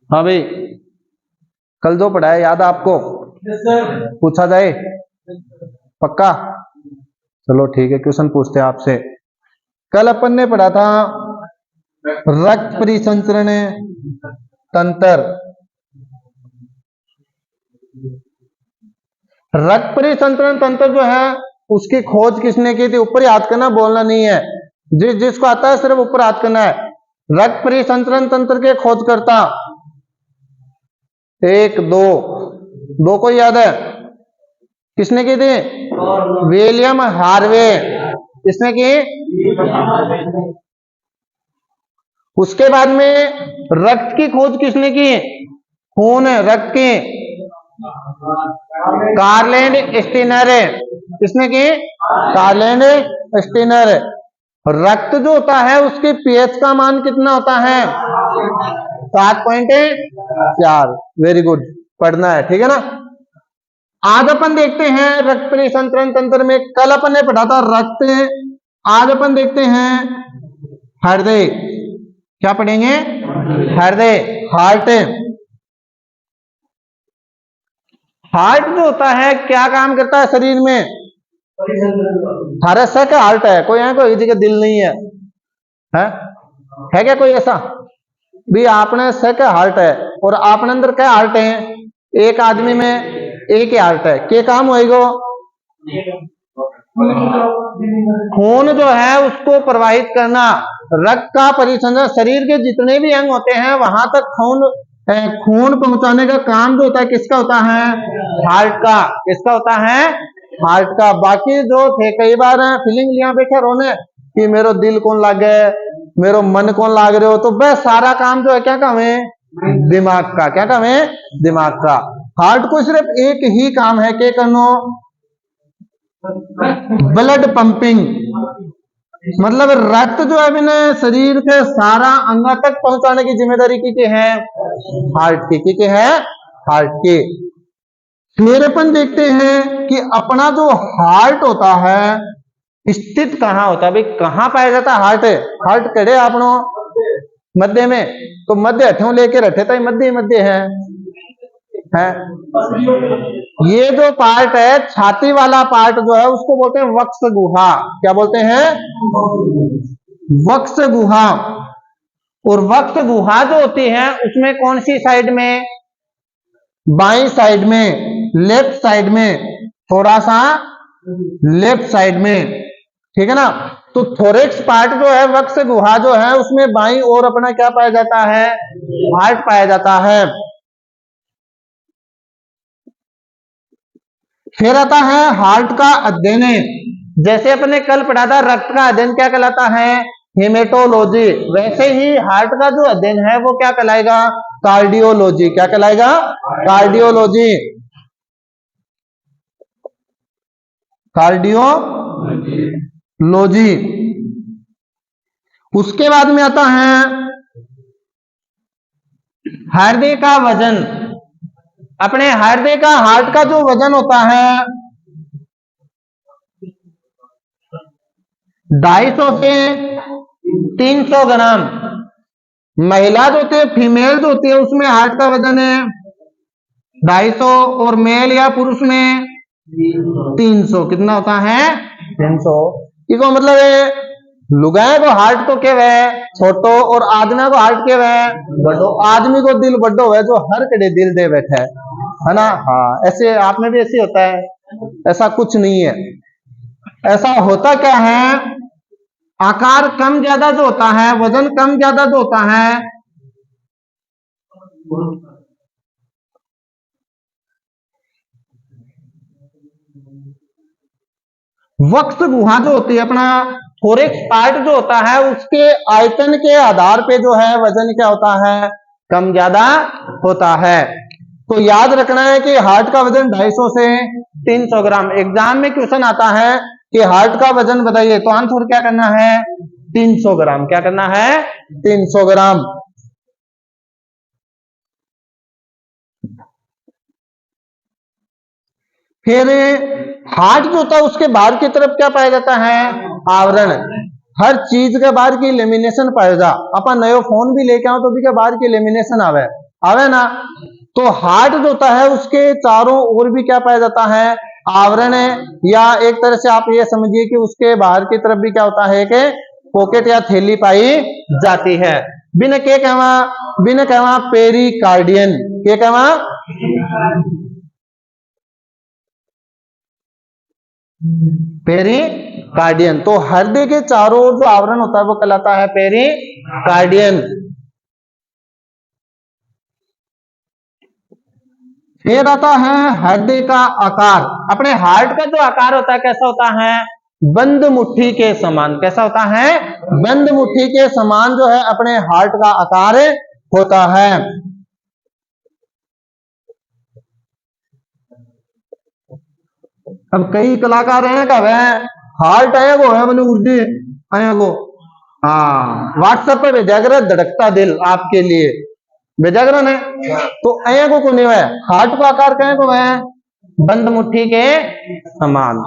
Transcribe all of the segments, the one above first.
हाँ भाई, कल जो पढ़ाया याद है आपको? पूछा जाए? पक्का? चलो ठीक है, क्वेश्चन पूछते हैं आपसे। कल अपन ने पढ़ा था रक्त परिसंचरण तंत्र। रक्त परिसंचरण तंत्र जो है उसकी खोज किसने की थी? ऊपर याद करना, बोलना नहीं है। जिसको आता है सिर्फ ऊपर याद करना है। रक्त परिसंचरण तंत्र के खोजकर्ता एक दो को याद है? किसने की थी? William Harvey. किसने की? उसके बाद में रक्त की खोज किसने की? खून रक्त की कार्लेंड स्टीनर। किसने की? कार्लेंड स्टीनर। रक्त जो होता है उसके पीएच का मान कितना होता है? 7.4। वेरी गुड, पढ़ना है, ठीक है ना। आज अपन देखते हैं रक्त परिसंचरण तंत्र में, कल अपन ने पढ़ा था रक्त, आज अपन देखते हैं हृदय। क्या पढ़ेंगे? हृदय, हार्ट। हार्ट जो होता है क्या काम करता है शरीर में? थारस है क्या? हार्ट है कोई? है कोई जगह दिल नहीं है? है क्या कोई ऐसा भी? आपने से क्या हार्ट है और आपने अंदर क्या हार्ट है? एक आदमी में एक ही हार्ट है। क्या काम होएगा? खून जो है उसको प्रवाहित करना, रक्त का परिसंचरण। शरीर के जितने भी अंग होते हैं वहां तक खून पहुंचाने का काम जो होता है किसका होता है? हार्ट का। किसका होता है? हार्ट का। बाकी जो थे कई बार फीलिंग लिया बैठे रोने कि मेरो दिल कौन लागे, मेरो मन कौन लाग रहे हो, तो बस सारा काम जो है क्या काम है? दिमाग का। क्या काम है? दिमाग का। हार्ट को सिर्फ एक ही काम है, क्या करना? Blood pumping. मतलब रक्त जो है मैंने शरीर के सारा अंग तक पहुंचाने की जिम्मेदारी की है? हार्ट की है? हार्ट की। फिर अपन देखते हैं कि अपना जो हार्ट होता है स्थित कहाँ होता है? भाई कहाँ पाया जाता है हार्ट? हार्ट कड़े आपनो मध्य में, तो मध्य हठों लेके रखे था, मध्य है। ये जो पार्ट है छाती वाला पार्ट जो है उसको बोलते हैं वक्ष गुहा। क्या बोलते हैं? वक्ष गुहा। और वक्ष गुहा जो होती है उसमें कौन सी साइड में? बाईं साइड में, लेफ्ट साइड में, थोड़ा सा लेफ्ट साइड में, ठीक है ना। तो थोरेक्स पार्ट जो है, वक्ष गुहा जो है, उसमें बाईं ओर अपना क्या पाया जाता है? हार्ट पाया जाता है। फिर आता है हार्ट का अध्ययन। जैसे अपने कल पढ़ा था रक्त का अध्ययन क्या कहलाता है? हेमेटोलॉजी। वैसे ही हार्ट का जो अध्ययन है वो क्या कहलाएगा? कार्डियोलॉजी। क्या कहलाएगा? कार्डियोलॉजी। कार्डियोलॉजी। उसके बाद में आता है हृदय का वजन। अपने हृदय का, हार्ट का जो वजन होता है 250 से 300 ग्राम। महिला जो होती है, फीमेल जो होती है, उसमें हार्ट का वजन है 250 और मेल या पुरुष में 300। कितना होता है? 300। इसको मतलब है लुगाए को हार्ट तो क्या है छोटो और आदमी को हार्ट क्या है बड़ो। आदमी को दिल बड़ो है जो हर कड़े दिल दे बैठा है ना। हाँ, ऐसे आप में भी ऐसे होता है? ऐसा कुछ नहीं है। ऐसा होता क्या है, आकार कम ज्यादा जो होता है, वजन कम ज्यादा जो होता है, वक्ष गुहा जो होती है, अपना थोरेक्स पार्ट जो होता है, उसके आयतन के आधार पे जो है वजन क्या होता है? कम ज्यादा होता है। तो याद रखना है कि हार्ट का वजन 250 से 300 ग्राम। एग्जाम में क्वेश्चन आता है कि हार्ट का वजन बताइए, तो आंसर क्या करना है? 300 ग्राम। क्या करना है? 300 ग्राम। फिर हार्ट जो होता है उसके बाहर की तरफ क्या पाया जाता है? आवरण। हर चीज के बाहर की लेमिनेशन पाएगा। अपन नयो फोन भी लेके आओ तो भी के बाहर की लेमिनेशन आवे आवे ना। तो हार्ट जो होता है उसके चारों ओर भी क्या पाया जाता है, आवरण है, या एक तरह से आप ये समझिए कि उसके बाहर की तरफ भी क्या होता है कि पॉकेट या थैली पाई जाती है। बिन के कहवा पेरिकार्डियन, के कहवा पेरिकार्डियन। तो हृदय के चारों ओर जो आवरण होता है वो कहलाता है पेरिकार्डियन। फिर आता है हृदय का आकार। अपने हार्ट का जो आकार होता है कैसा होता है, बंद मुट्ठी के समान। कैसा होता है, बंद मुट्ठी के समान जो है अपने हार्ट का आकार होता है। अब कई कलाकार हैं का वह हार्ट आया को है मैंने उर्दू आया को, हाँ व्हाट्सएप पे भेजा कर धड़कता दिल आपके लिए भेजा कर ने, तो आया को नहीं है हार्ट का आकार कहे को है बंद मुट्ठी के समान।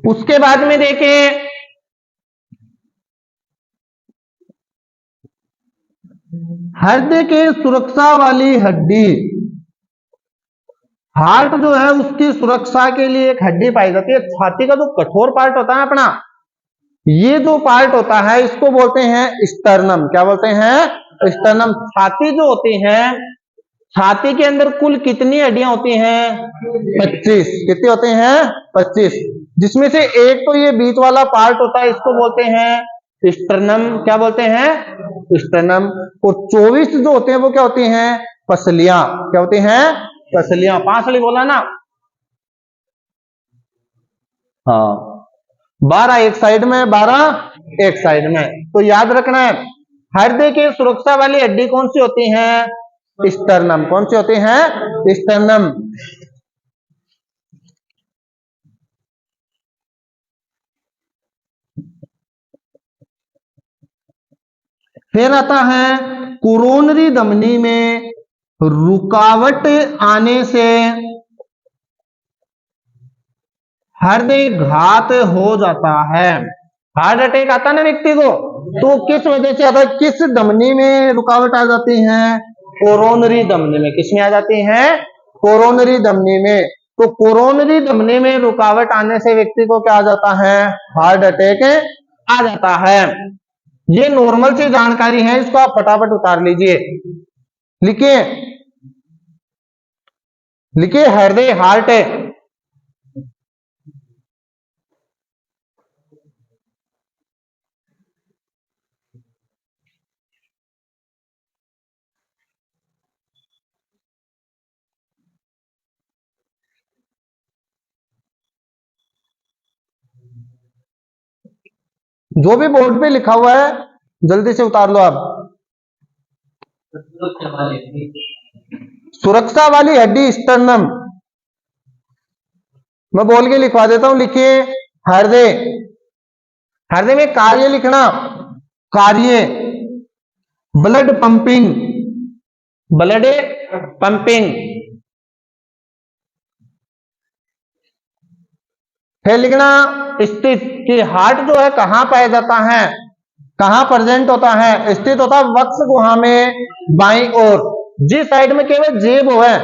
उसके बाद में देखें हृदय के सुरक्षा वाली हड्डी, हार्ट जो है उसकी सुरक्षा के लिए एक हड्डी पाई जाती है। छाती का जो कठोर पार्ट होता है अपना, ये जो पार्ट होता है इसको बोलते हैं स्टर्नम। क्या बोलते हैं, स्टर्नम। छाती जो होती है, छाती के अंदर कुल कितनी हड्डियां होती हैं, 25। कितनी होती हैं, 25। जिसमें से एक तो ये बीच वाला पार्ट होता है, इसको बोलते हैं स्टर्नम। क्या बोलते हैं, स्टर्नम। और 24 जो होते हैं वो क्या होती हैं, पसलियां। क्या होती हैं, पसलियां। पांसली बोला ना, हाँ 12 एक साइड में, 12 एक साइड में। तो याद रखना है हृदय की सुरक्षा वाली हड्डी कौन सी होती है, स्टर्नम। कौन सी होती है, स्टर्नम। फिर आता है कोरोनरी धमनी में रुकावट आने से हृदय घात हो जाता है। हार्ट अटैक आता है ना व्यक्ति को, तो किस वजह से आता है, किस धमनी में रुकावट आ जाती है, कोरोनरी धमनी में। किसमें आ जाती है, कोरोनरी धमनी में। तो कोरोनरी धमनी में रुकावट आने से व्यक्ति को क्या आ जाता है, हार्ट अटैक आ जाता है। ये नॉर्मल सी जानकारी है, इसको आप फटाफट उतार लीजिए। लिखिए लिखिए हृदय, हार्ट है। जो भी बोर्ड पे लिखा हुआ है जल्दी से उतार लो आप। सुरक्षा वाली हड्डी स्टर्नम, मैं बोल के लिखवा देता हूं। लिखिए हृदय, हृदय में कार्य लिखना, कार्य ब्लड पंपिंग, ब्लड पंपिंग। फिर लिखना स्थित, कि हार्ट जो है कहां पाया जाता है, कहां प्रेजेंट होता है, स्थित होता है वक्ष गुहा में बाईं ओर, जिस साइड में केवल जेब हो है।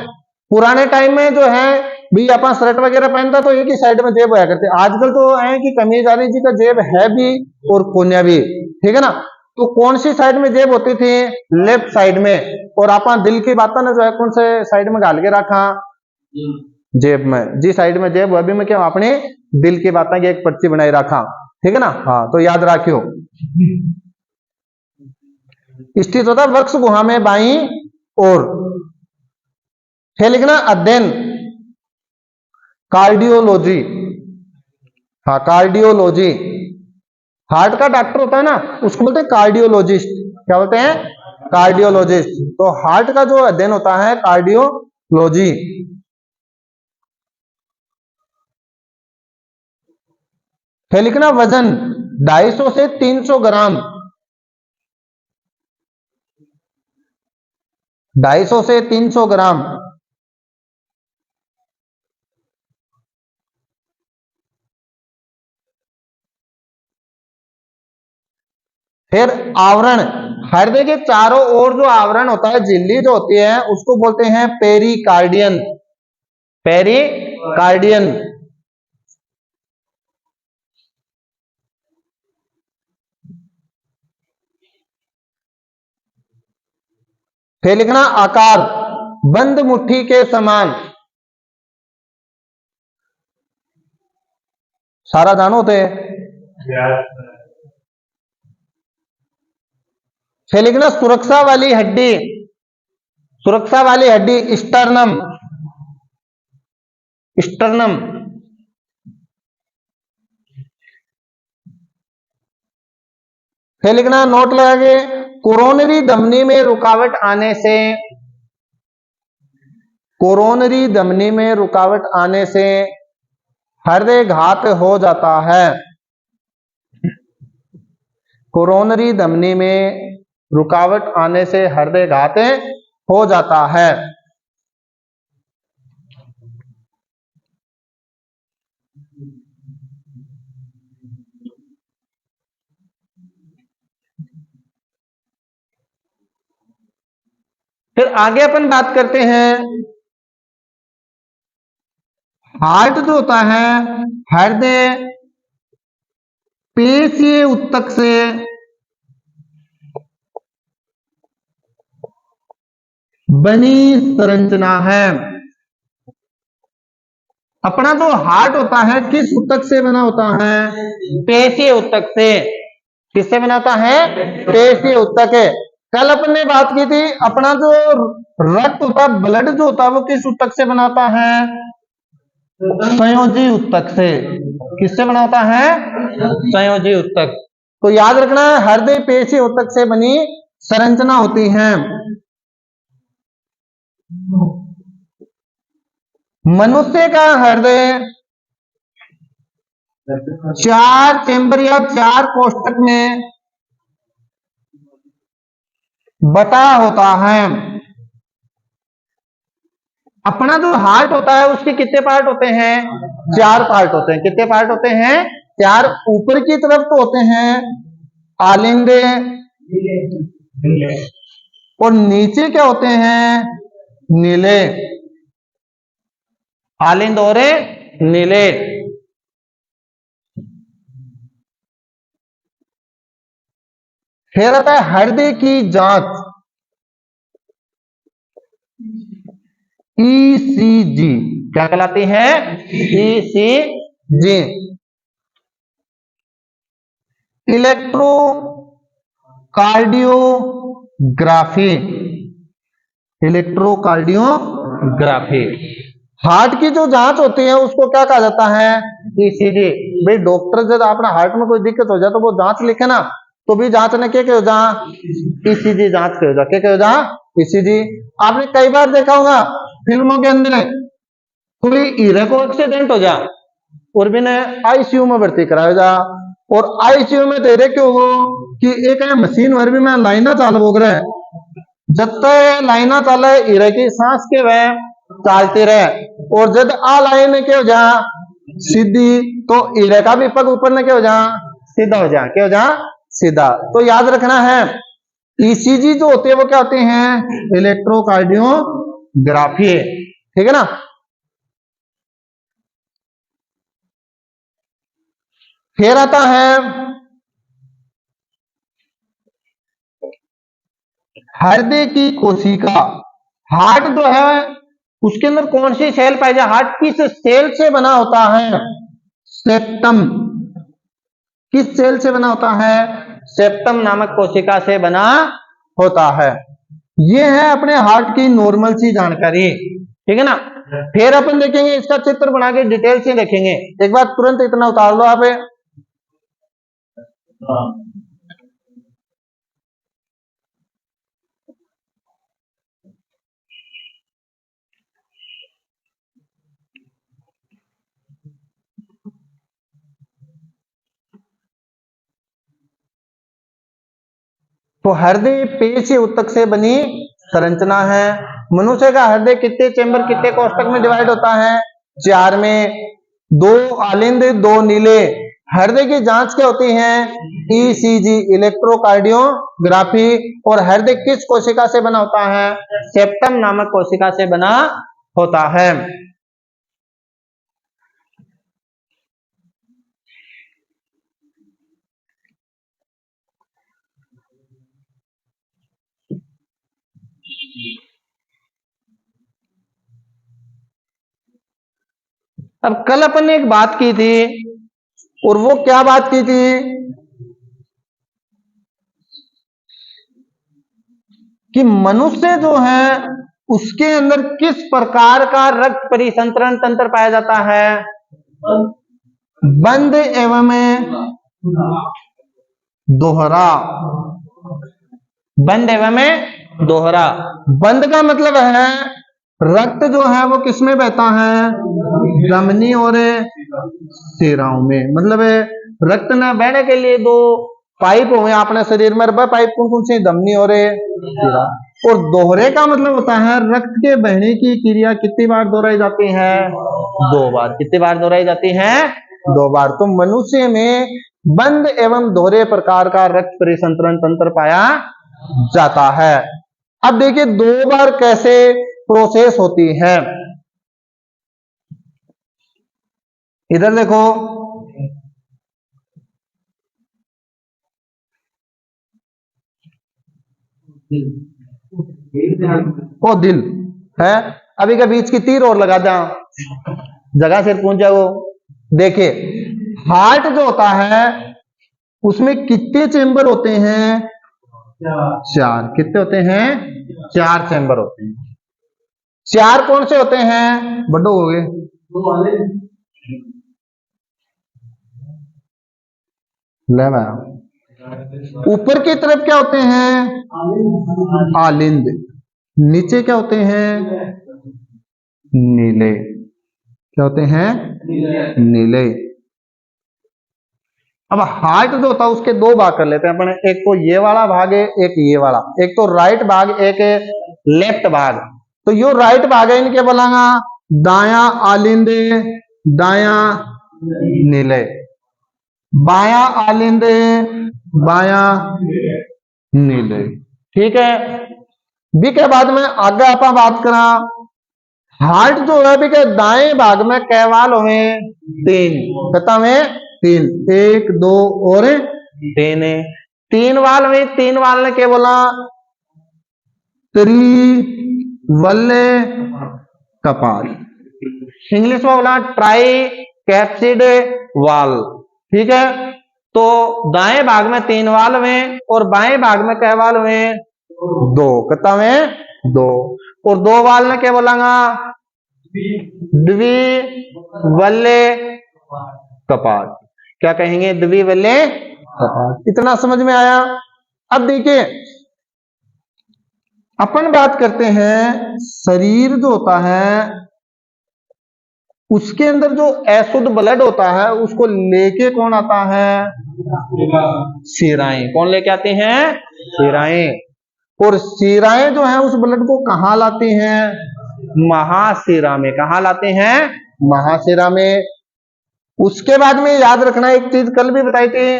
पुराने टाइम में जो है भी अपन शर्ट वगैरह पहनता तो एक ही साइड में जेब होया करते। आजकल तो है कि कमीज वाली जी का जेब है भी और कोन्या भी, ठीक है ना। तो कौन सी साइड में जेब होती थी, लेफ्ट साइड में। और अपन दिल की बात ना जो है कौन से साइड में गाल के रखा, जेब में। जी साइड में जेब अभी में क्या अपने दिल की बातें की एक पर्ची बनाई रखा, ठीक है ना। हाँ तो याद रखियो, स्थित होता वक्ष गुहा में बाईं ओर। फिर लिखना अध्ययन, कार्डियोलॉजी। हाँ कार्डियोलॉजी, हार्ट का डॉक्टर होता है ना उसको बोलते हैं कार्डियोलॉजिस्ट। क्या बोलते हैं, कार्डियोलॉजिस्ट। तो हार्ट का जो अध्ययन होता है कार्डियोलॉजी। फिर लिखना वजन 250 से 300 ग्राम, 250 से 300 ग्राम। फिर आवरण, हृदय के चारों ओर जो आवरण होता है, झिल्ली जो होती है, उसको बोलते हैं पेरिकार्डियन। पेरिकार्डियन। फिर लिखना आकार, बंद मुट्ठी के समान। सारा जानो होते हैं। फिर लिखना सुरक्षा वाली हड्डी, सुरक्षा वाली हड्डी स्टर्नम, स्टर्नम। फिर लिखना नोट लगा के, कोरोनरी धमनी में रुकावट आने से, कोरोनरी धमनी में रुकावट आने से हृदय घात हो जाता है। कोरोनरी धमनी में रुकावट आने से हृदय घात हो जाता है। फिर आगे अपन बात करते हैं, हार्ट जो होता है, हृदय पेशीय ऊतक से बनी संरचना है। अपना जो हार्ट होता है किस ऊतक से बना होता है? पेशीय ऊतक से। किससे बना होता है? पेशीय ऊतक। कल अपन ने बात की थी, अपना जो रक्त होता है, ब्लड जो होता है, वो किस ऊतक से बना होता है? संयोजी ऊतक से। किससे बना होता है? संयोजी ऊतक। तो याद रखना, हृदय पेशीय ऊतक से बनी संरचना होती है। मनुष्य का हृदय 4 चेंबर या 4 कोष्ठक में बटा होता है। अपना जो हार्ट होता है उसके कितने पार्ट होते हैं? 4 पार्ट होते हैं। कितने पार्ट होते हैं? 4। ऊपर की तरफ तो होते हैं आलिंद, और नीचे क्या होते हैं? नीले। आलिंद और नीले। फिर आता है हृदय की जांच, ईसीजी। क्या कहलाती है? ईसीजी। Electrocardiography, electrocardiography. हार्ट की जो जांच होती है उसको क्या कहा जाता है? ईसीजी। भाई डॉक्टर जब अपना हार्ट में कोई दिक्कत हो जाए तो वो जांच लिखे ना, तो भी जांच ने क्या हो जा? ईसीजी जांच के हो जा। क्या हो जा? ईसीजी। आपने कई बार देखा होगा फिल्मों के अंदर, कोई हीरे को एक्सीडेंट हो जा और भी आईसीयू में भर्ती कराया जा, और आईसीयू में दे रहे क्यों हो कि एक मशीन भर भी मैं लाइना चाल बोग रहा है, जब तक लाइना चाले हीरे की सांस के वह चालते रहे, और जब आ लाइन के हो जा सीधी, तो हीरे का भी पग ऊपर ने क्या हो जा? सीधा हो जा। क्या हो जा? सीधा। तो याद रखना है, ईसीजी जो होते हैं वो क्या होते हैं? इलेक्ट्रोकार्डियोग्राफी। ठीक है ना? फिर आता है हृदय की कोशिका। हार्ट जो है उसके अंदर कौन सी सेल पाई जाए? हार्ट किस सेल से बना होता है? सेप्टम। किस सेल से बना होता है? सेप्टम नामक कोशिका से बना होता है। यह है अपने हार्ट की नॉर्मल सी जानकारी। ठीक है ना? फिर अपन देखेंगे, इसका चित्र बना के डिटेल से देखेंगे। एक बार तुरंत इतना उतार लो आप। तो हृदय पेशीय ऊतक से बनी संरचना है। मनुष्य का हृदय कितने चेंबर, कितने कोष्ठक में डिवाइड होता है? 4 में। 2 आलिंद, 2 नीले। हृदय की जांच क्या होती है? ECG, electrocardiography. और हृदय किस कोशिका से बना होता है? सेप्टम नामक कोशिका से बना होता है। अब कल अपन ने एक बात की थी, और वो क्या बात की थी कि मनुष्य जो है उसके अंदर किस प्रकार का रक्त परिसंचरण तंत्र पाया जाता है? बंद एवं दोहरा। बंद एवं दोहरा। बंद का मतलब है रक्त जो है वो किसमें बहता है? धमनी और शिराओं में। मतलब रक्त न बहने के लिए दो पाइप हुए अपने शरीर में, वह पाइप कौन कौन सी? धमनी और शिरा। और दोहरे का मतलब होता है रक्त के बहने की क्रिया कितनी बार दोहराई जाती है? 2 बार। कितनी बार दोहराई जाती है? 2 बार। तो मनुष्य में बंद एवं दोहरे प्रकार का रक्त परिसंचरण तंत्र पाया जाता है। अब देखिए 2 बार कैसे प्रोसेस होती है। इधर देखो, वो दिल है, अभी का बीच की तीर और लगा जा, जगह से पहुंच जाओ। देखिए हार्ट जो होता है उसमें कितने चेंबर होते हैं? 4। कितने होते हैं? 4 चेंबर होते हैं। 4 कौन से होते हैं? बड़ो हो गए ले भाई। ऊपर की तरफ क्या होते हैं? आलिंद। नीचे क्या होते हैं? नीले। क्या होते हैं? नीले। अब हार्ट जो होता है उसके 2 भाग कर लेते हैं अपन। एक तो ये वाला भाग है, एक ये वाला। एक तो राइट भाग, एक लेफ्ट भाग। तो यो राइट भाग है, इनके बोलांगा दाया आलिंद, दाया नीले। बाया आलिंद, बाया नीले। ठीक है। बी के बाद में आगे आप बात करा, हार्ट जो है भी के दाएं भाग में कैवाल हुए 3। पता में 3, 1 2 और 3 है। 3 वाल हुए। 3 वाल ने क्या बोला? त्रिवल्ले कपाल। इंग्लिश में बोला ट्राई कैप्सिड वाल। ठीक है। तो दाएं भाग में 3 वाल हुए और बाएं भाग में क्या वाल हुए? 2। कितना में? 2। और 2 वाल ने क्या बोलांगा? द्विवल्ले कपाल। क्या कहेंगे? द्विवल्ले कपाल। इतना समझ में आया? अब देखिए अपन बात करते हैं शरीर जो होता है उसके अंदर जो अशुद्ध ब्लड होता है उसको लेके कौन आता है? शिराएं। कौन लेके आते हैं? शिराएं। और शिराएं जो है उस ब्लड को कहां लाती हैं? महाशिरा में। कहां लाते हैं? महाशिरा में। उसके बाद में याद रखना एक चीज कल भी बताई थी,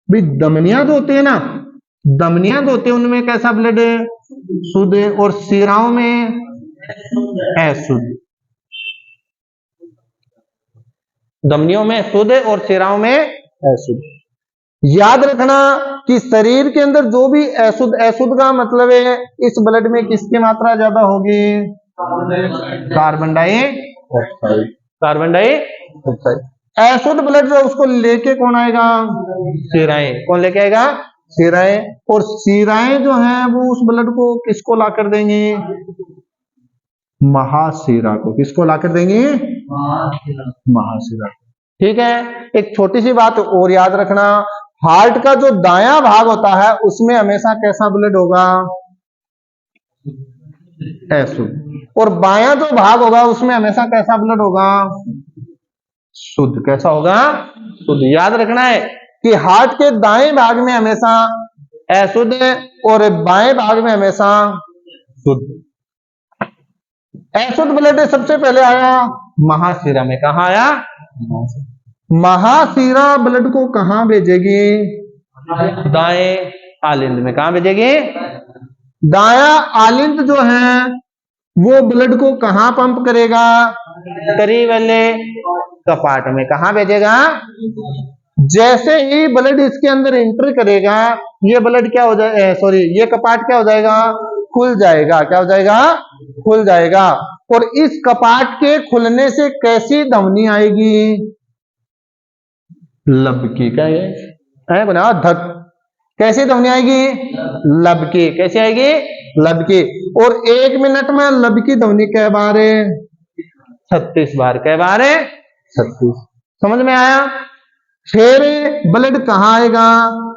भी धमनियां जो होती है ना, धमनियां जो होती है उनमें कैसा ब्लड है? शुद्ध है। और शिराओं में अशुद्ध। धमनियों में शुद्ध और शिराओं में अशुद्ध। याद रखना कि शरीर के अंदर जो भी अशुद्ध, अशुद्ध का मतलब है इस ब्लड में किसकी मात्रा ज्यादा होगी? Carbon dioxide. Carbon dioxide. अशुद्ध ब्लड जो उसको लेके कौन आएगा? शिराएं। कौन लेके आएगा? शिराएं। और शिराएं जो है वो उस ब्लड को किसको ला कर देंगे? महाशिरा को। किसको ला कर देंगे? महाशिरा। ठीक है। एक छोटी सी बात और याद रखना, हार्ट का जो दायां भाग होता है उसमें हमेशा कैसा ब्लड होगा? अशुद्ध। और बायां जो भाग होगा उसमें हमेशा कैसा ब्लड होगा? शुद्ध। कैसा होगा? शुद्ध। याद रखना है कि हार्ट के दाएं भाग में हमेशा अशुद्ध और बाएं भाग में हमेशा शुद्ध। अशुद्ध ब्लड सबसे पहले आया महाशिरा में। कहा आया? महाशिरा ब्लड को कहां भेजेगी? दाएं आलिंद में। कहां भेजेगी? दाया आलिंद जो है वो ब्लड को कहां पंप करेगा? करी वाले कपाट में। कहां भेजेगा? जैसे ही ब्लड इसके अंदर एंटर करेगा ये ब्लड क्या हो जाए, सॉरी, ये कपाट क्या हो जाएगा? खुल जाएगा। क्या हो जाएगा? खुल जाएगा। और इस कपाट के खुलने से कैसी ध्वनि आएगी? लबकी। क्या है बना धक? कैसी ध्वनि आएगी? लबकी। कैसी आएगी? लबकी। और 1 मिनट में लबकी ध्वनि कै बार है? 36 बार। कै बार है? 36। समझ में आया? फिर ब्लड कहां आएगा?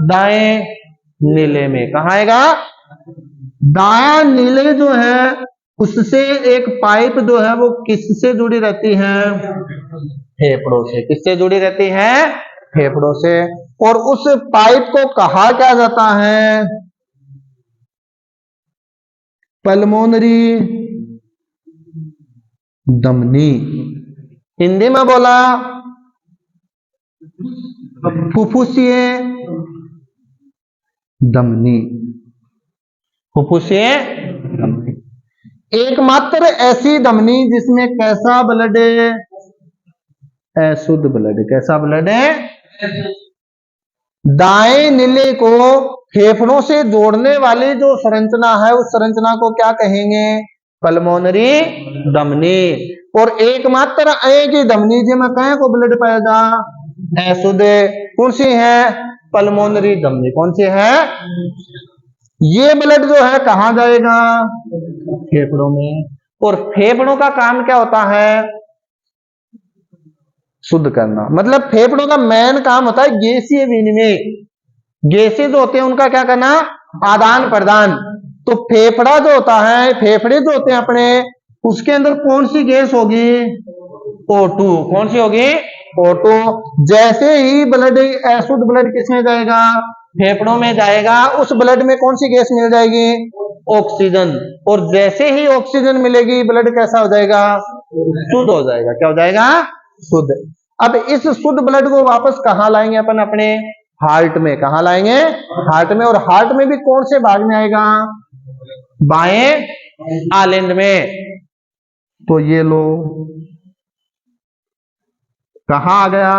दाएं नीले में। कहां आएगा? दाया नीले जो है उससे एक पाइप जो है वो किससे जुड़ी रहती है? फेफड़ों से। किससे जुड़ी रहती है? फेफड़ों से। और उस पाइप को कहा क्या जाता है? पल्मोनरी धमनी। हिंदी में बोला फुफ्फुसीय धमनी। फुफ्फुसीय धमनी एकमात्र ऐसी धमनी जिसमें कैसा ब्लड है? अशुद्ध ब्लड। कैसा ब्लड है? दाएं नीले को फेफड़ों से जोड़ने वाली जो संरचना है उस संरचना को क्या कहेंगे? पल्मोनरी धमनी। और एकमात्र एक ही धमनी जिसमें कहीं को ब्लड पैदा अशुद्ध कौन सी है? पल्मोनरी धमनी। कौन सी है? ये ब्लड जो है कहां जाएगा? फेफड़ों में। और फेफड़ों का काम क्या होता है? शुद्ध करना। मतलब फेफड़ों का मेन काम होता है गैसीय विनिमय। गैसें जो होते हैं उनका क्या करना? आदान प्रदान। तो फेफड़ा जो होता है, फेफड़े जो होते हैं अपने, उसके अंदर कौन सी गैस होगी? O2। कौन सी होगी? O2। जैसे ही ब्लड अशुद्ध ब्लड किसमें जाएगा? फेफड़ों में जाएगा। उस ब्लड में कौन सी गैस मिल जाएगी? ऑक्सीजन। और जैसे ही ऑक्सीजन मिलेगी ब्लड कैसा हो जाएगा? शुद्ध हो जाएगा। क्या हो जाएगा? शुद्ध। अब इस शुद्ध ब्लड को वापस कहां लाएंगे अपन? अपने हार्ट में। कहां लाएंगे? हार्ट में। और हार्ट में भी कौन से भाग में आएगा? बाएं आलिंद में। तो ये लो कहां आ गया?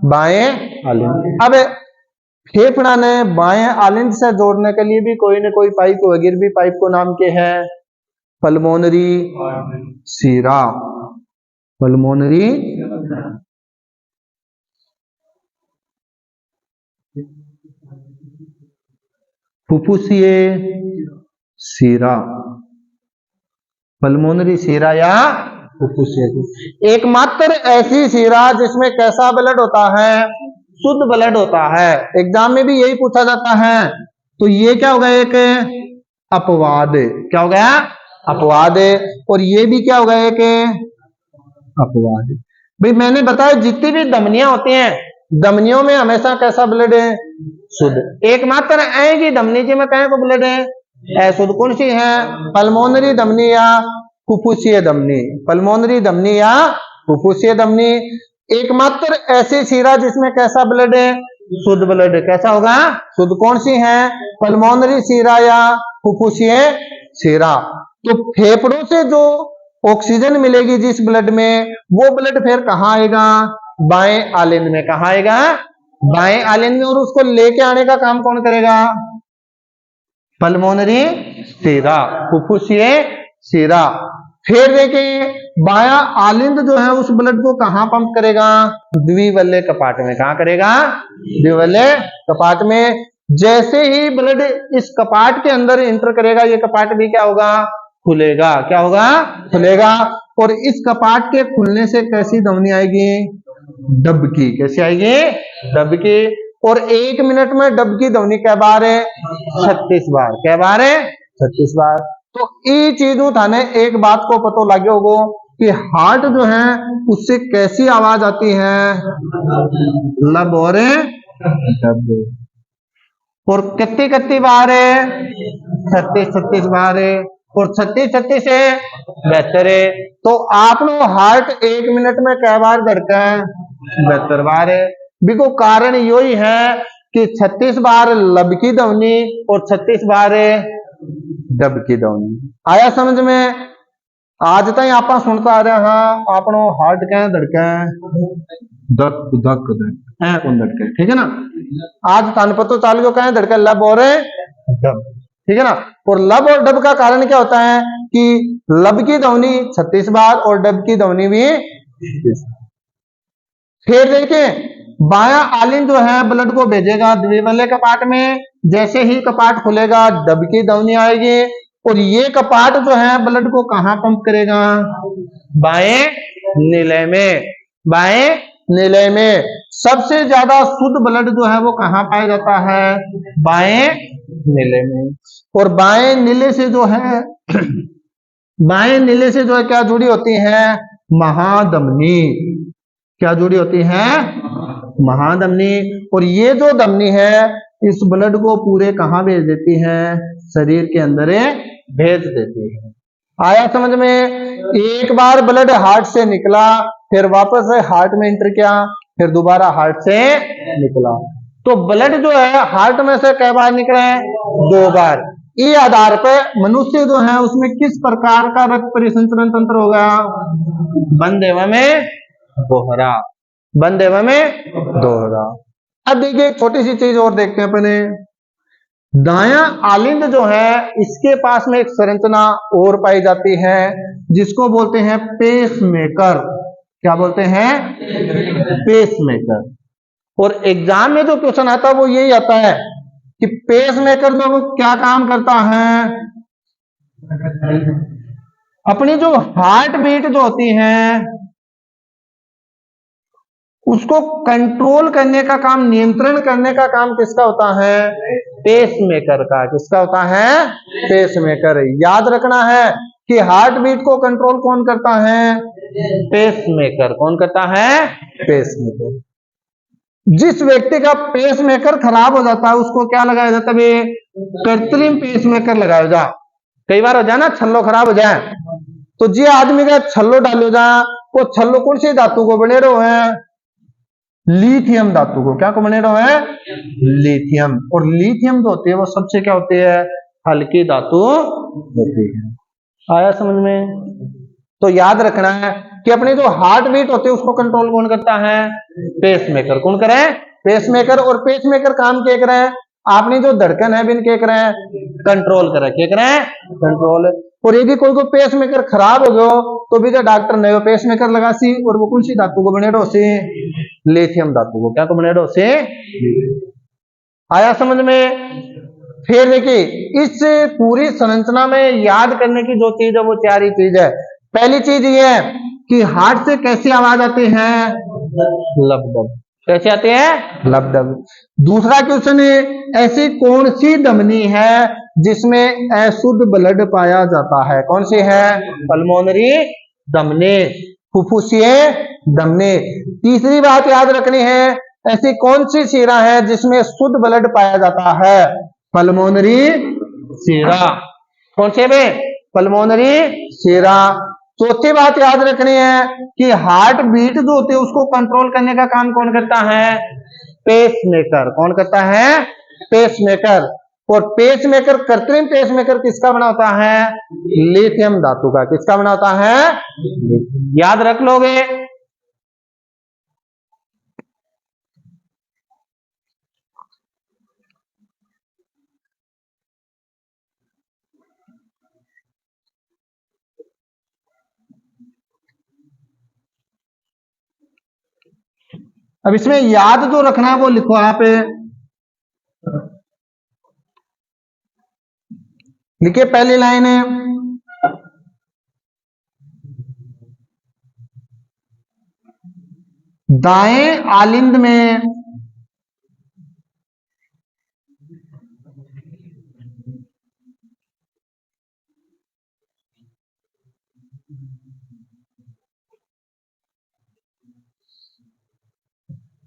बाएं आलिंद। अब फेफड़ा ने बाएं आलिंद से जोड़ने के लिए भी कोई न कोई पाइप वगैरह भी पाइप को नाम के है पल्मोनरी सीरा। पल्मोनरी फुफ्फुसीय सीरा। पल्मोनरी सीरा या फुफ्फुसीय। एकमात्र ऐसी सीरा जिसमें कैसा ब्लड होता है? शुद्ध ब्लड होता है। एग्जाम में भी यही पूछा जाता है। तो ये क्या हो गया? एक अपवाद। क्या हो गया? अपवाद। और ये भी क्या हो गया? एक अपवाद। भाई मैंने बताया जितनी भी धमनियां होती हैं धमनियों में हमेशा कैसा ब्लड है? शुद्ध। एकमात्र एक ही धमनी जी में कहीं को ब्लड है अशुद्ध। कौन सी है? पल्मोनरी धमनी या फुफ्फुसीय धमनी। पल्मोनरी धमनी या फुफ्फुसीय धमनी। एकमात्र ऐसी सीरा जिसमें कैसा ब्लड है? शुद्ध ब्लड। कैसा होगा? शुद्ध। कौन सी है? पल्मोनरी सीरा या फुफ्फुसीय सीरा। तो फेफड़ों से जो ऑक्सीजन मिलेगी जिस ब्लड में, वो ब्लड फिर कहां आएगा? बाएं आलिंद में। कहां आएगा? बाएं आलिंद में। और उसको लेके आने का काम कौन करेगा? पल्मोनरी सीरा, फुफ्फुसीय सीरा। फिर देखिए बाया आलिंद जो है उस ब्लड को कहां पंप करेगा? द्विवल्य कपाट में। कहां करेगा? द्विवल्य कपाट में। जैसे ही ब्लड इस कपाट के अंदर एंटर करेगा ये कपाट भी क्या होगा? खुलेगा। क्या होगा? खुलेगा। और इस कपाट के खुलने से कैसी ध्वनि आएगी? डबकी। कैसी आएगी? डबकी। और 1 मिनट में डबकी ध्वनि कै बार है? 36 बार। कै बार है? 36 बार। तो ये चीजों थाने एक बात को पता लगे होगो कि हार्ट जो है उससे कैसी आवाज आती है? लब और डब। और कितनी कितनी बार है? 36 बार है। और 36 है बेहतर है। तो आप लोग हार्ट 1 मिनट में कै बार धड़का है? 72 बार है। बिको कारण यो ही है कि 36 बार लब की ध्वनि और 36 बार डब की ध्वनि। आया समझ में? आज तक आप सुनता आ रहे हाँ आपनो हार्ट कह धड़के धक धक धक ऐ कौन धड़के, ठीक है ना। आज तन पतो चाल गयो कह धड़के लब और डब, ठीक है ना। और लब और डब का कारण क्या होता है कि लब की ध्वनि 36 बार और डब की ध्वनि भी 36। फिर देखिए बायां आलिंद जो है ब्लड को भेजेगा द्विबल्य कपाट में, जैसे ही कपाट खुलेगा डब की ध्वनि आएगी और ये कपाट जो है ब्लड को कहां पंप करेगा? बाएं निलय में। बाएं निलय में सबसे ज्यादा शुद्ध ब्लड जो है वो कहां पाया जाता है? बाएं निलय में। और बाएं निलय से जो है बाएं निलय से जो है क्या जुड़ी होती है? महाधमनी। क्या जुड़ी होती है? महाधमनी। और ये जो धमनी है इस ब्लड को पूरे कहां भेज देती है? शरीर के अंदर भेज देती है। आया समझ में? एक बार ब्लड हार्ट से निकला फिर वापस हार्ट में एंटर किया फिर दोबारा हार्ट से निकला, तो ब्लड जो है हार्ट में से कई बार निकले? 2 बार। इस आधार पर मनुष्य जो है उसमें किस प्रकार का रक्त परिसंचरण तंत्र होगा? बंद एवं दोहरा। बंद एवं दोहरा। अब देखिए छोटी सी चीज और देखते हैं अपने। दायां आलिंद जो है इसके पास में एक संरचना और पाई जाती है जिसको बोलते हैं पेसमेकर। क्या बोलते हैं? पेसमेकर। और एग्जाम में जो क्वेश्चन आता है वो यही आता है कि पेसमेकर जो क्या काम करता है? अपनी जो हार्ट बीट जो होती है उसको कंट्रोल करने का काम, नियंत्रण करने का काम किसका होता है? पेसमेकर का। किसका होता है? पेसमेकर। याद रखना है कि हार्ट बीट को कंट्रोल कौन करता है? पेसमेकर। कौन करता है? पेसमेकर। जिस व्यक्ति का पेसमेकर खराब हो जाता है उसको क्या लगाया जाता है? कृत्रिम पेसमेकर लगाया जा। कई बार हो जाए ना छल्लो खराब हो जाए तो जी आदमी का छल्लो डालो जा, वो छल्लो कौन सी धातु को बने रहो है? लिथियम धातु को। क्या को बने रहो है? लिथियम। और लिथियम जो होती है वो सबसे क्या होती है? हल्की धातु होती है। आया समझ में? तो याद रखना है कि अपनी जो हार्ट बीट होती है उसको कंट्रोल कौन करता है? पेसमेकर। कौन करे? पेसमेकर। और पेसमेकर काम क्या करे? आपने जो धड़कन है बिन क्या करे? कंट्रोल करे। क्या करे? कंट्रोल। और यदि कोई को पेसमेकर खराब हो गयो तो भी तो डॉक्टर नयो पेसमेकर लगा सी, और वो कौन सी धातु को बने रहो से? लिथियम धातु को। क्या को बने रहो से? आया समझ में? फिर देखिए इस पूरी संरचना में याद करने की जो चीज है वो 4 ही चीज है। पहली चीज ये है कि हार्ट से कैसी आवाज आती है? लबडब। कैसे आती है? लबडब। दूसरा क्वेश्चन है ऐसी कौन सी धमनी है जिसमें अशुद्ध ब्लड पाया जाता है? कौन सी है? पल्मोनरी धमनी, फुफ्फुसीय धमनी। तीसरी बात याद रखनी है ऐसी कौन सी शिरा है जिसमें शुद्ध ब्लड पाया जाता है? पल्मोनरी शिरा। कौन से में? पल्मोनरी शिरा। चौथी बात याद रखनी है कि हार्ट बीट जो होती है उसको कंट्रोल करने का काम कौन करता है? पेसमेकर। कौन करता है? पेसमेकर। और पेसमेकर, कृत्रिम पेसमेकर किसका बना होता है? लिथियम धातु का। किसका बना होता है? याद रख लोगे। अब इसमें याद जो रखना है वो लिखो आप। लिखिए पहली लाइन है दाएं आलिंद में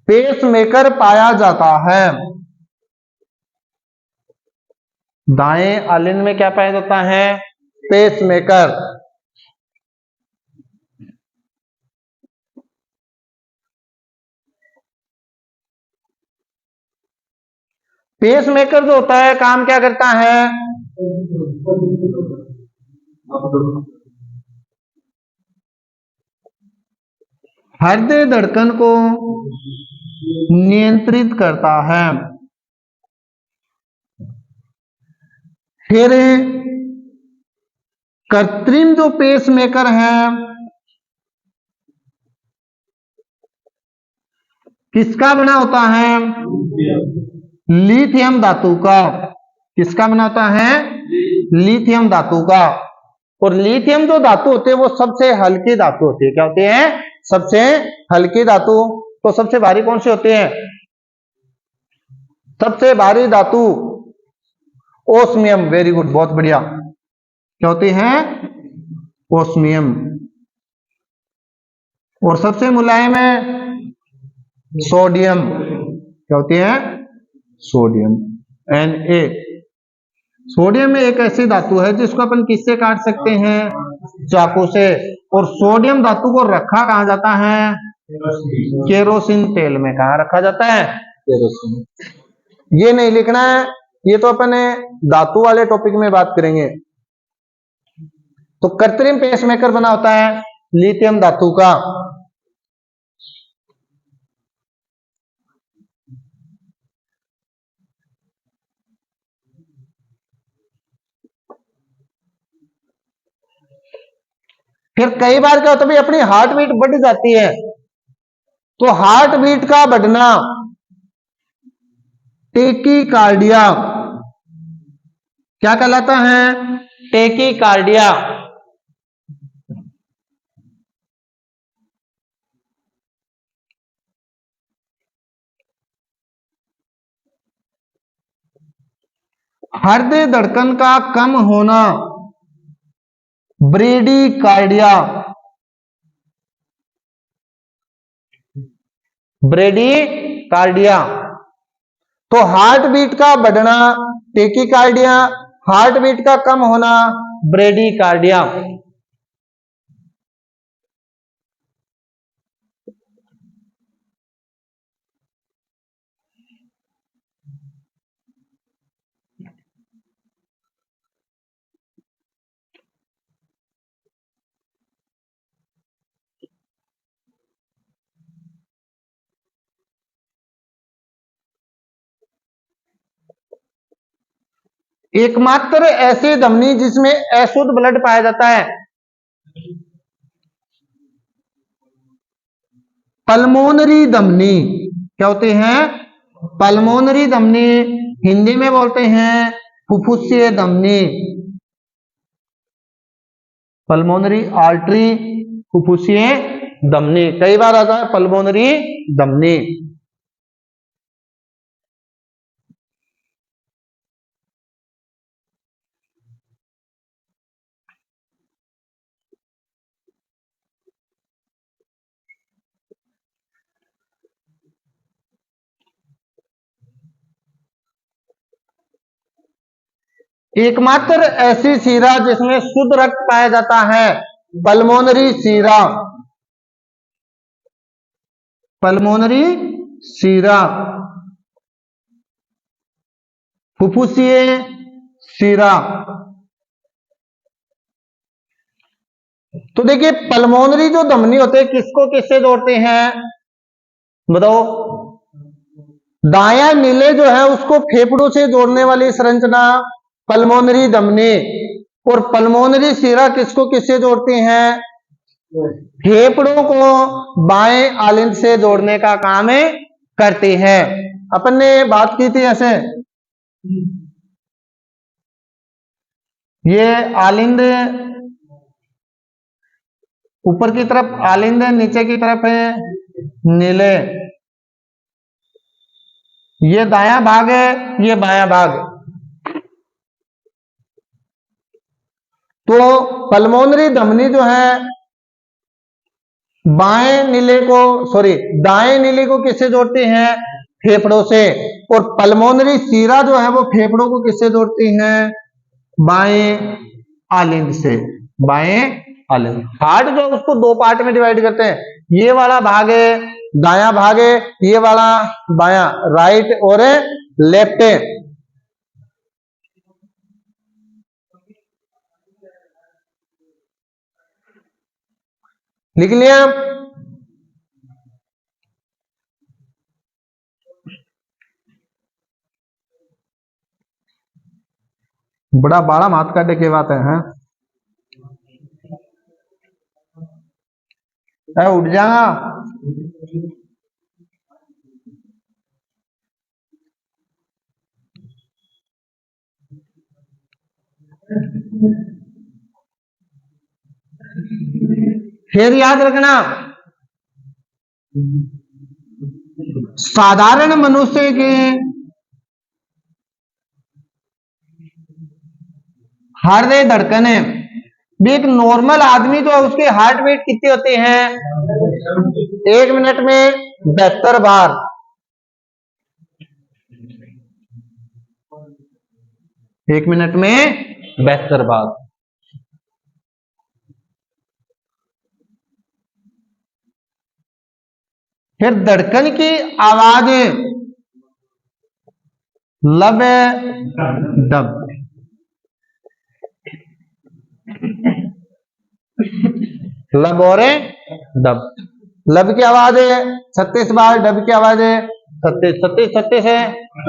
पेसमेकर पाया जाता है। दाएं आलिंद में क्या पाया जाता है? पेसमेकर। पेस मेकर जो होता है काम क्या करता है, हृदय धड़कन को नियंत्रित करता है। फिर कृत्रिम जो पेस मेकर है किसका बना होता है, लिथियम धातु का। किसका बना होता है, लिथियम धातु का। और लिथियम जो धातु होते हैं वो सबसे हल्की धातु होती है। क्या होते हैं, सबसे हल्की धातु। तो सबसे भारी कौन से होते हैं, सबसे भारी धातु ओस्मियम। वेरी गुड, बहुत बढ़िया। क्या होती है, ओस्मियम। और सबसे मुलायम है सोडियम। क्या होती है, सोडियम, Na। सोडियम में एक ऐसी धातु है जिसको अपन किससे काट सकते हैं, चाकू से। और सोडियम धातु को रखा कहां जाता है, केरोसिन तेल में। कहां रखा जाता है, केरोसिन। ये नहीं लिखना है, ये तो अपन धातु वाले टॉपिक में बात करेंगे। तो कृत्रिम पेसमेकर बना होता है लिथियम धातु का। फिर कई बार क्या होता है, अपनी हार्ट बीट बढ़ जाती है। तो हार्ट बीट का बढ़ना टेकीकार्डिया क्या कहलाता है, टेकीकार्डिया। हृदय धड़कन का कम होना ब्रेडीकार्डिया। ब्रेडीकार्डिया। तो हार्ट बीट का बढ़ना टेकीकार्डिया, हार्ट बीट का कम होना ब्रेडीकार्डिया। एकमात्र ऐसी धमनी जिसमें अशुद्ध ब्लड पाया जाता है, पल्मोनरी धमनी। क्या होती है, पल्मोनरी धमनी। हिंदी में बोलते हैं फुफ्फुसीय धमनी। पल्मोनरी आर्टरी, फुफ्फुसीय धमनी। कई बार आता है पल्मोनरी धमनी। एकमात्र ऐसी सीरा जिसमें शुद्ध रक्त पाया जाता है, पल्मोनरी सीरा। पल्मोनरी सीरा, फुफ्फुसीय सीरा। तो देखिए पल्मोनरी जो धमनी होते हैं किसको किससे जोड़ते हैं, बताओ। दायां नीले जो है उसको फेफड़ों से जोड़ने वाली संरचना पल्मोनरी धमनी। और पल्मोनरी सीरा किसको किससे जोड़ती हैं, फेफड़ों को बाएं आलिंद से जोड़ने का काम करती है। अपन ने बात की थी ऐसे, ये आलिंद ऊपर की तरफ आलिंद है, नीचे की तरफ है नीले। ये दायां भाग है, ये बायां भाग। तो पल्मोनरी धमनी जो है बाएं नीले को, सॉरी दाएं नीले को किससे जोड़ती हैं, फेफड़ों से। और पल्मोनरी सीरा जो है वो फेफड़ों को किससे जोड़ती हैं, बाएं आलिंद से। बाएं आलिंद। हार्ट जो उसको दो पार्ट में डिवाइड करते हैं, ये वाला भाग है दायां भाग है, ये वाला बायां, राइट और लेफ्ट। लिख लिया। बड़ा बाड़ा मात काटे के बात है, उठ जाएगा। फिर याद रखना, साधारण मनुष्य के हृदय धड़कन है, एक नॉर्मल आदमी जो है उसके हार्ट बीट कितने होते हैं? 1 मिनट में 72 बार। एक मिनट में 72 बार। फिर धड़कन की आवाज लब डब, लब और डब। लब की आवाज है 36 बार, डब की आवाज है 36, 36 36 है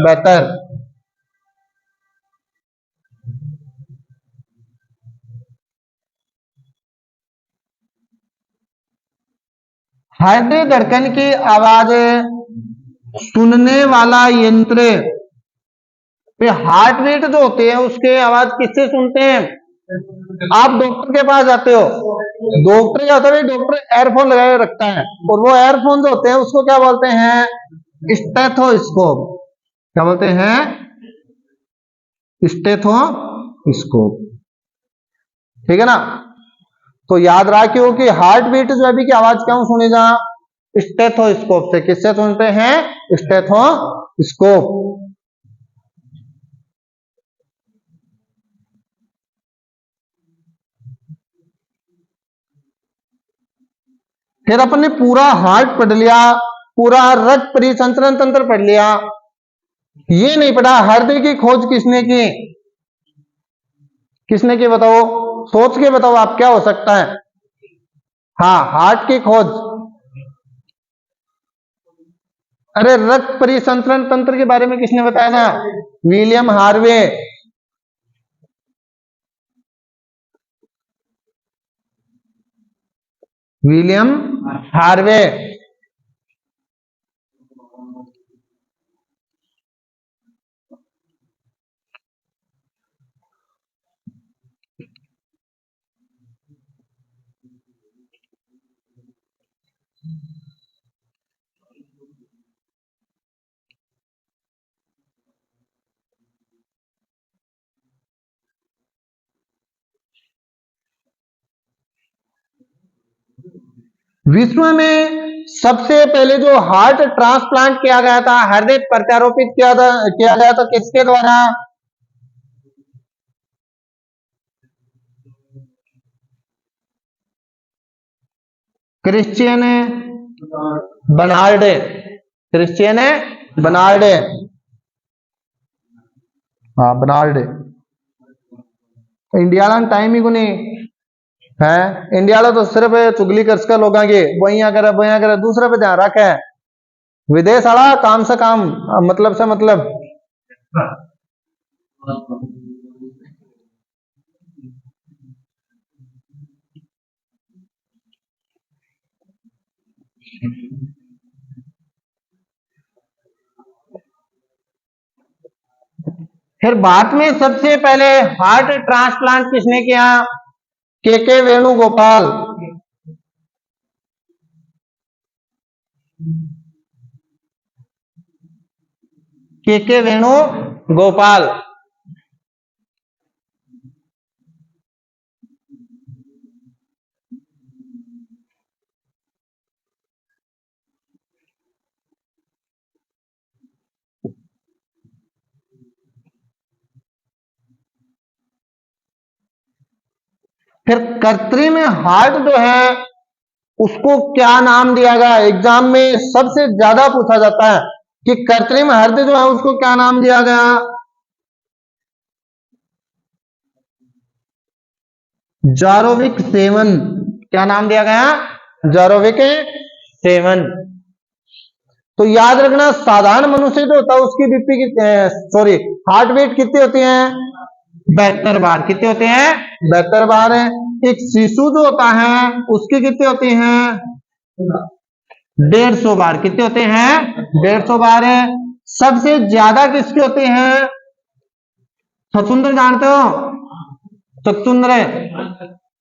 72। हृदय धड़कन की आवाज सुनने वाला यंत्र पे हार्ट बीट जो होते हैं उसके आवाज किससे सुनते हैं? आप डॉक्टर के पास जाते हो, डॉक्टर क्या होता है, डॉक्टर एयरफोन लगाए रखता है, और वो एयरफोन जो होते हैं उसको क्या बोलते हैं? स्टेथोस्कोप। क्या बोलते हैं? स्टेथोस्कोप। ठीक है ना? तो याद रखियो कि हार्ट बीट जो अभी की आवाज क्यों सुनेगा? स्टेथोस्कोप से। किससे सुनते हैं? स्टेथोस्कोप। फिर अपने पूरा हार्ट पढ़ लिया, पूरा रक्त परिसंचरण तंत्र पढ़ लिया, ये नहीं पढ़ा हृदय की खोज किसने की? किसने की बताओ? सोच के बताओ आप, क्या हो सकता है? हाँ, हार्ट की खोज। अरे रक्त परिसंचरण तंत्र के बारे में किसने बताया था? William Harvey. William Harvey. विश्व में सबसे पहले जो हार्ट ट्रांसप्लांट किया गया था, हृदय प्रत्यारोपित किया गया था किसके द्वारा? Christian Barnard. Christian Barnard. हाँ, बर्नार्ड। इंडिया टाइम ही को नहीं है। इंडिया तो सिर्फ चुगली कर लोग वही करे दूसरे पे ध्यान रखे। विदेश वाला काम से काम, मतलब से मतलब। फिर भारत में सबसे पहले हार्ट ट्रांसप्लांट किसने किया? के वेणुगोपाल। के वेणुगोपाल। फिर कृत्रिम हार्ट जो है उसको क्या नाम दिया गया? एग्जाम में सबसे ज्यादा पूछा जाता है कि कृत्रिम हृदय जो है उसको क्या नाम दिया गया? जारोविक सेवन। क्या नाम दिया गया? जारोविक सेवन। तो याद रखना, साधारण मनुष्य जो होता है उसकी बीपी सॉरी हार्ट बीट कितनी होती है? 72 बार। कितने होते हैं? 72 बार। एक शिशु जो होता है उसकी कितनी होती हैं? 150 बार। कितने होते हैं? 150 बार। सबसे ज्यादा किसकी होती है? छछूंद्र जानते हो? छछूंद्र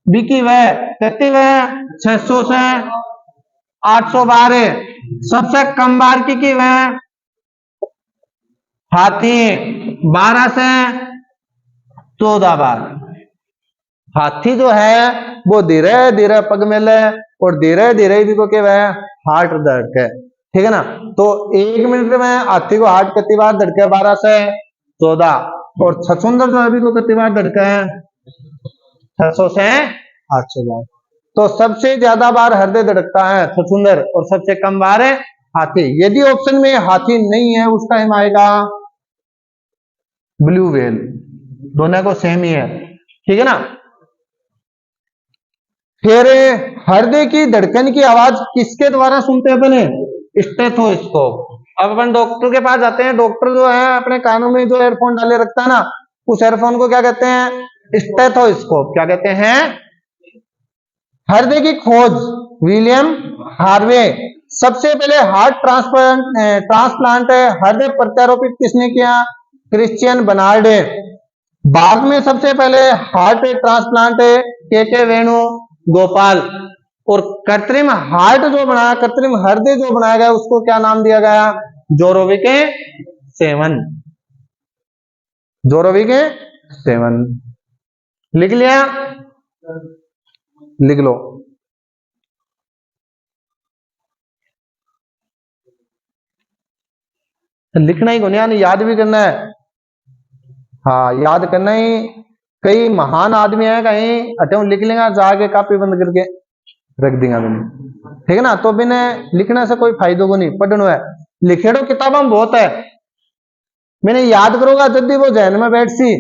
बिकी वह कहती वह 600 से 800 बार। सबसे कम बार की वह हाथी 12 से 14 बार। हाथी जो है वो धीरे धीरे पग मेले और धीरे धीरे भी को के वह हार्ट धड़के, ठीक है ना। तो 1 मिनट में हाथी को हार्ट कितनी बार धड़के? 12 से 14। और छछूंदर जो अभी को कितनी बार धड़के हैं? 600 से 800 बार। तो सबसे ज्यादा बार हृदय धड़कता है छछूंदर और सबसे कम बार है हाथी। यदि ऑप्शन में हाथी नहीं है उस टाइम आएगा ब्लू व्हेल। दोनों को सेम ही है, ठीक है ना। फिर हृदय की धड़कन की आवाज किसके द्वारा सुनते हैं अपने? स्टेथोस्कोप। अब अपन डॉक्टर के पास जाते हैं, डॉक्टर जो है अपने कानों में जो एयरफोन डाले रखता है ना, उस एयरफोन को क्या कहते हैं? स्टेथोस्कोप। क्या कहते हैं? हृदय की खोज विलियम हार्वे। सबसे पहले हार्ट ट्रांसप्लांट हृदय प्रत्यारोपित किसने किया? Christian Barnard. बाद में सबसे पहले हार्ट ट्रांसप्लांट के वेणु गोपाल। और कृत्रिम हार्ट जो बनाया, कृत्रिम हृदय जो बनाया गया उसको क्या नाम दिया गया? जोरोविक सेवन। जोरोविक सेवन। लिख लिया? लिख लो। लिखना ही नहीं, यानी याद भी करना है। हाँ, याद करना ही। कई महान आदमी है, कहीं हटे लिख लेगा, जाके कॉपी बंद करके रख देगा मैंने, ठीक है ना। तो बिना लिखने से कोई फायदो को नहीं, पढ़ना है। लिखेड़ो किताबों में बहुत है, मैंने याद करोगा जब भी वो जहन में बैठ सी।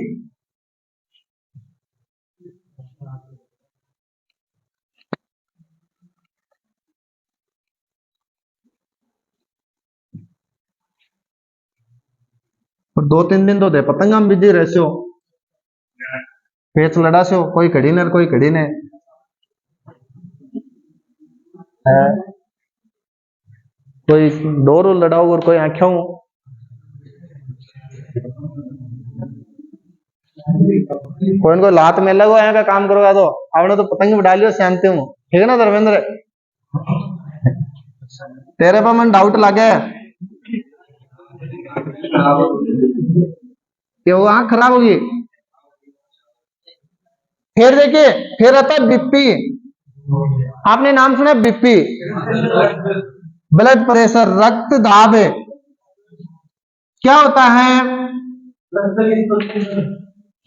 और 2-3 दिन तो दे पतंगा में बिजी रह हो, पेच लड़ा से हो, कोई खड़ी न कोई खड़ी ने कोई डोर लड़ाओ और कोई आंखों कोई को लात में लगो यहाँ का काम करोगा तो आपने तो पतंग डालियो शांति हूँ, ठीक है ना धर्मेंद्र। तेरे पर मन डाउट लगे कि वो आंख खराब होगी। फिर देखिए, फिर आता है बीपी। आपने नाम सुना बीपी? ब्लड प्रेशर, रक्त दाब। क्या होता है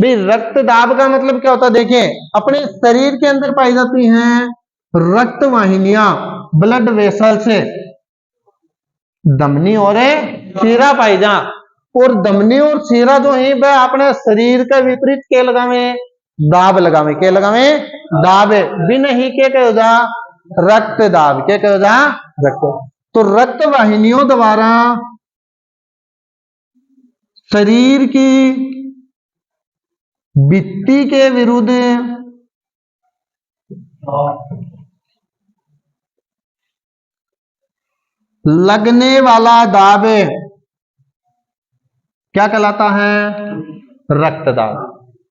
भाई? रक्त दाब का मतलब क्या होता है? देखिए, अपने शरीर के अंदर पाई जाती हैं रक्त वाहिनियां, ब्लड वेसल से धमनी और शीरा पाई जा। और धमनी और शीरा जो है वह अपने शरीर के विपरीत के लगावे? दाब लगावे। के लगावे? दाब। बिना ही के कहो जा रक्त दाब। के कहो जा? रक्त। तो रक्त वाहिनियों द्वारा शरीर की भित्ति के विरुद्ध लगने वाला दाब क्या कहलाता है? रक्तदाब।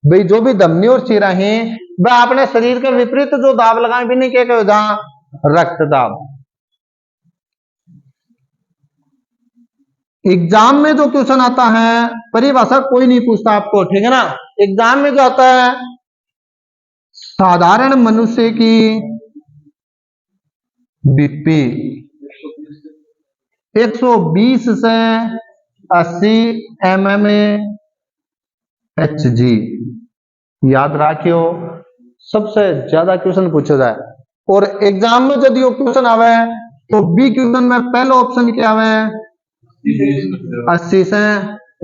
भाई जो भी धमनी और शीरा है वह अपने शरीर के विपरीत जो दाब लगाए भी नहीं, क्या कहो जा? रक्तदाब। एग्जाम में जो क्वेश्चन आता है, परिभाषा कोई नहीं पूछता आपको, ठीक है ना। एग्जाम में जो आता है, साधारण मनुष्य की बीपी 120 से 80 mmHg। याद रखियो, सबसे ज्यादा क्वेश्चन पूछा जाए। और एग्जाम में यदि वो क्वेश्चन आवे तो बी क्वेश्चन में पहला ऑप्शन क्या आवे? 80 से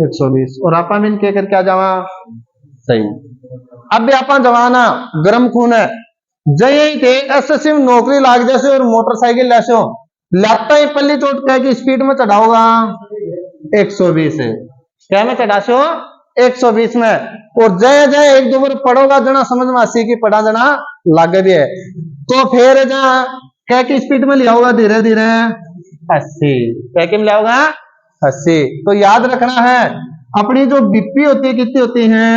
120 और आपा बिन के करके आ जावा सही। अब भी आपा जवाना गर्म खून है जय थे एसएससी में नौकरी लाग जैसे और मोटरसाइकिल ऐसे लगता ही पल्ली चोट कह की स्पीड में चढ़ाओगा 120 है क्या में चढ़ाशो 120 में और जय जय एक दो बार पढ़ोगा जना समझ में 80 की पढ़ा जना लागे भी है तो फिर जहाँ क्या की स्पीड में लिया होगा धीरे धीरे 80 क्या की लिया होगा 80। तो याद रखना है अपनी जो बीपी होती है कितनी होती है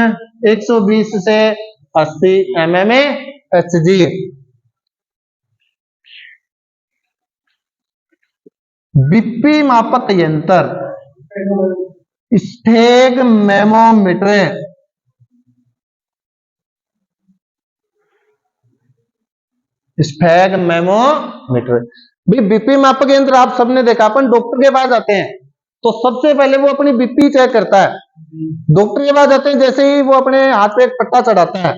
120 से 80 mmHg। बीपी मापक यंत्र स्फेगमेमोमीटर स्फेगमेमोमीटर भी बीपी मापक यंत्र आप सबने देखा अपन डॉक्टर के पास जाते हैं तो सबसे पहले वो अपनी बीपी चेक करता है। डॉक्टर के पास जाते हैं जैसे ही वो अपने हाथ पे एक पट्टा चढ़ाता है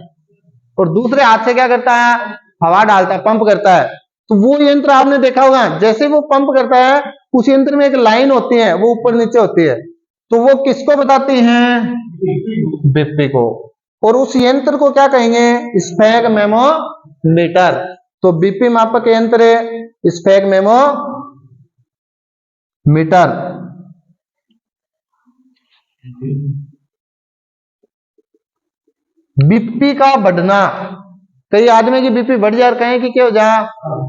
और दूसरे हाथ से क्या करता है हवा डालता है पंप करता है। तो वो यंत्र आपने देखा होगा जैसे वो पंप करता है उस यंत्र में एक लाइन होती है वो ऊपर नीचे होती है तो वो किसको बताती है बीपी को और उस यंत्र को क्या कहेंगे स्फेगमेमोमीटर। तो बीपी मापक यंत्र स्फेगमेमोमीटर। बीपी का बढ़ना कई आदमी की बीपी बढ़ जा कहें कि क्या हो जा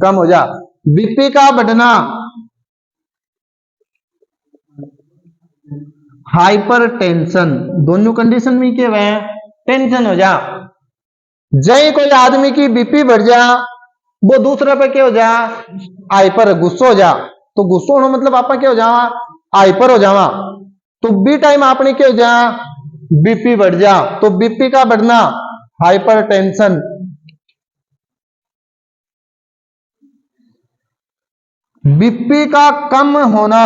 कम हो जा। बीपी का बढ़ना हाइपरटेंशन दोनों कंडीशन में क्या है टेंशन हो जा। जय कोई आदमी की बीपी बढ़ जा वो दूसरे पे क्या हो जा हाइपर गुस्सा हो जा। तो गुस्सा होना मतलब आप क्या हो जावा हाइपर हो जावा। तो बी टाइम आपने क्या हो जा बीपी बढ़ जा। तो बीपी का बढ़ना हाइपरटेंशन। बीपी का कम होना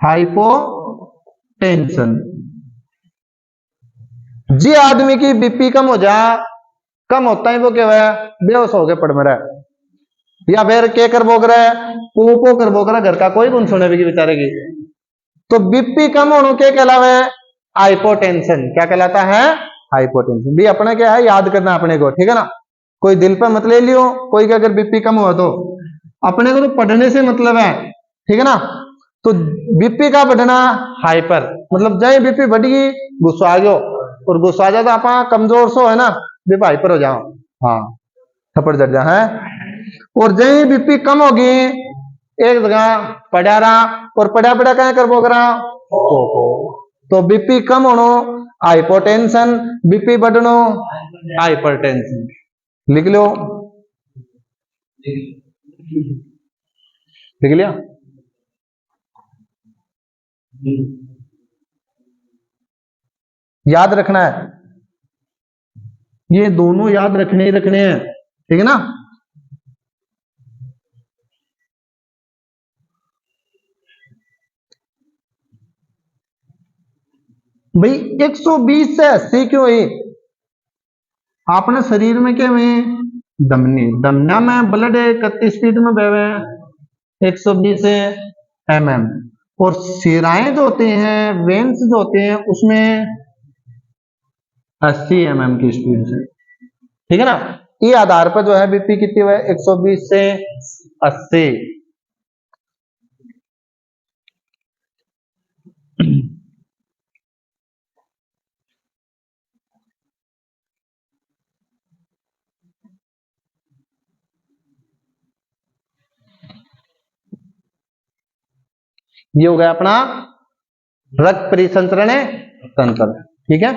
हाइपोटेंशन। जी आदमी की बीपी कम हो जा कम होता है वो क्या है बेहोश हो गए पड़ मरा या फिर के कर बोक रहा है पो कर बोक रहा घर का कोई गुण सुने भी बेचारे की। तो बीपी कम होने के कहलावे हाइपोटेंशन। क्या कहलाता है हाइपोटेंशन। भी अपने क्या है याद करना अपने को ठीक है ना। कोई दिल पे मत ले लियो कोई का अगर बीपी कम हुआ तो अपने को तो पढ़ने से मतलब है ठीक है ना। तो बीपी का बढ़ना हाइपर मतलब जय बीपी बढ़ी गुस्सा आ गयो और गुस्सा आ जाता आप कमजोर सो है ना बीपी हाइपर हो जाओ हाँ थप्पड़ जड़ जा है। और जय बीपी कम होगी एक जगह पड़ा रहा और पड़ा पड़ा क्या कर बोग रहा तो बीपी कम होनो हाइपोटेंशन बीपी बढ़नो हाइपरटेंशन। लिख लो लिख लिया। याद रखना है ये दोनों याद रखने ही रखने हैं ठीक है ना। भाई 120 से 80 क्यों है आपने शरीर में क्या में धमनी धमना में ब्लड 31 स्पीड में बहे 120 mm और शिराएं जो होती हैं वेन्स जो होते हैं उसमें 80 mm की स्पीड से ठीक है ना। ये आधार पर जो है बीपी कितनी है 120 से 80। ये हो गया अपना रक्त परिसंचरण तंत्र ठीक है।